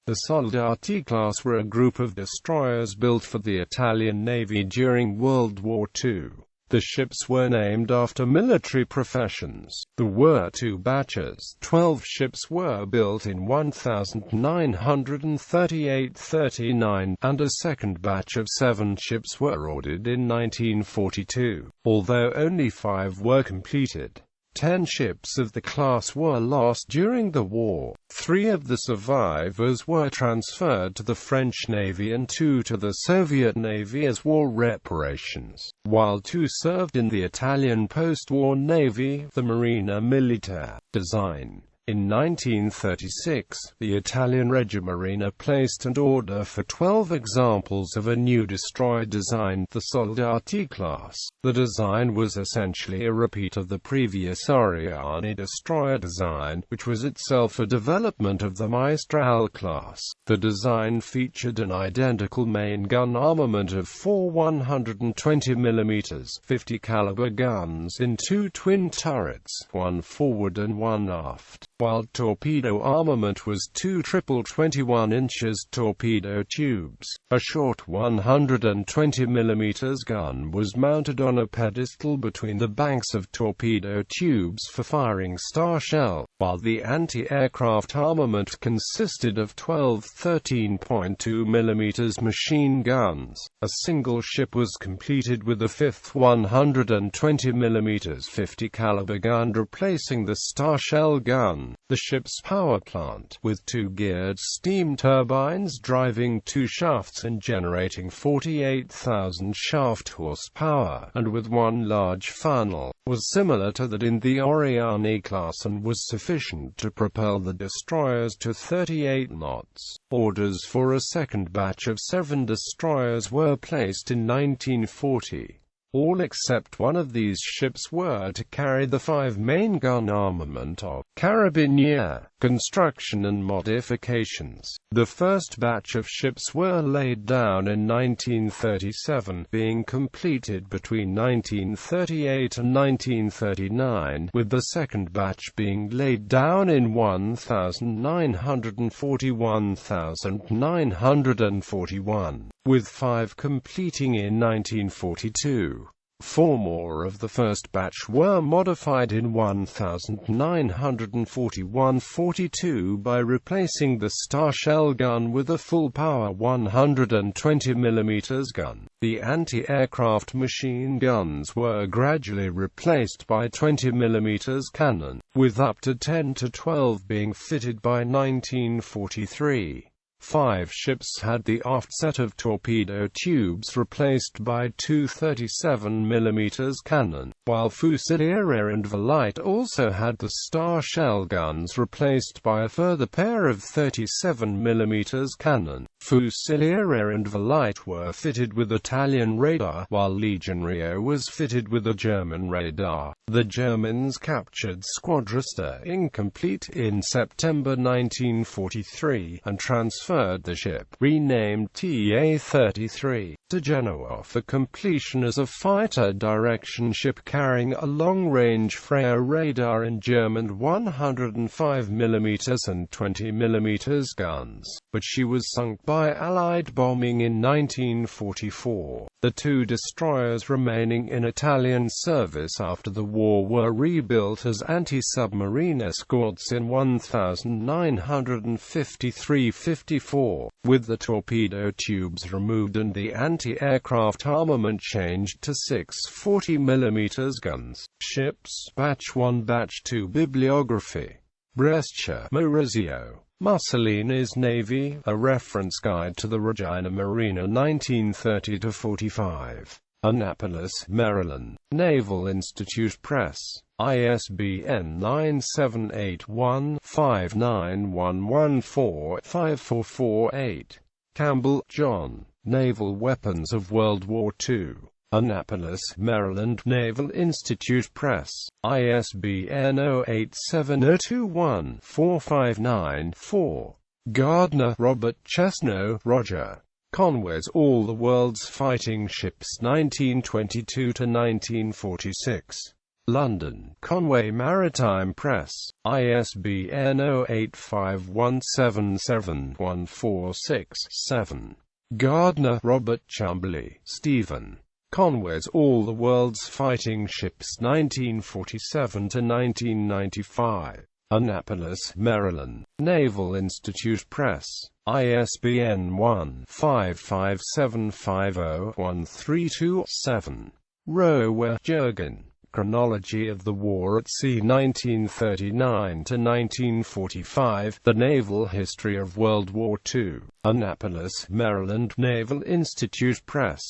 The Soldati-class were a group of destroyers built for the Italian Navy during World War II. The ships were named after military professions. There were two batches. 12 ships were built in 1938–39, and a second batch of 7 ships were ordered in 1942, although only 5 were completed. 10 ships of the class were lost during the war. 3 of the survivors were transferred to the French Navy and 2 to the Soviet Navy as war reparations, while 2 served in the Italian post-war Navy, the Marina Militare. Design. In 1936, the Italian Regia Marina placed an order for 12 examples of a new destroyer design, the Soldati-class. The design was essentially a repeat of the previous Ariane destroyer design, which was itself a development of the Mistral class. The design featured an identical main gun armament of 4 120mm 50 caliber guns in 2 twin turrets, one forward and one aft, while torpedo armament was 2 triple 21 inches torpedo tubes. A short 120mm gun was mounted on a pedestal between the banks of torpedo tubes for firing star shell, while the anti-aircraft armament consisted of 12 13.2mm machine guns. A single ship was completed with a 5th 120mm 50 caliber gun replacing the star shell gun. The ship's power plant, with 2 geared steam turbines driving 2 shafts and generating 48,000 shaft horsepower, and with 1 large funnel, was similar to that in the Ariane class and was sufficient to propel the destroyers to 38 knots. Orders for a second batch of 7 destroyers were placed in 1940. All except one of these ships were to carry the 5 main gun armament of Carabiniere. Construction and modifications. The first batch of ships were laid down in 1937, being completed between 1938 and 1939, with the second batch being laid down in 1941, with 5 completing in 1942. 4 more of the first batch were modified in 1941–42 by replacing the star shell gun with a full-power 120mm gun. The anti-aircraft machine guns were gradually replaced by 20mm cannon, with up to 10 to 12 being fitted by 1943. 5 ships had the aft set of torpedo tubes replaced by 2 37mm cannon, while Fusiliere and Volite also had the star shell guns replaced by a further pair of 37mm cannon. Fusiliere and Volite were fitted with Italian radar, while Legionario was fitted with a German radar. The Germans captured Squadrista incomplete in September 1943, and transferred the ship, renamed TA-33, to Genoa for completion as a fighter direction ship carrying a long-range Freya radar and German 105mm and 20mm guns, but she was sunk by Allied bombing in 1944. The 2 destroyers remaining in Italian service after the war were rebuilt as anti-submarine escorts in 1953–54, with the torpedo tubes removed and the anti-aircraft armament changed to 6 40mm guns. Ships. Batch 1 Batch 2 Bibliography. Brescia, Maurizio. Mussolini's Navy, a reference guide to the Regina Marina 1930–45. Annapolis, Maryland. Naval Institute Press. ISBN 978-1-59114-5448. Campbell, John. Naval Weapons of World War II. Annapolis, Maryland. Naval Institute Press. ISBN 087021-459-4. Gardner, Robert. Chesno, Roger. Conway's All the World's Fighting Ships 1922–1946. London, Conway Maritime Press, ISBN 0851771467. Gardner, Robert Chumbley, Stephen. Conway's All the World's Fighting Ships 1947–1995. Annapolis, Maryland, Naval Institute Press, ISBN 1-55750-1327. Rowe, Jürgen. Chronology of the War at Sea 1939–1945, The Naval History of World War II. Annapolis, Maryland, Naval Institute Press.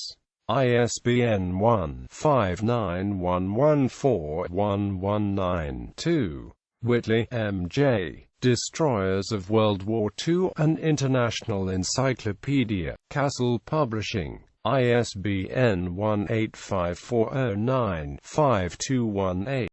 ISBN 1-591141192. Whitley, M.J., Destroyers of World War II, An International Encyclopedia, Castle Publishing. ISBN 1854095218.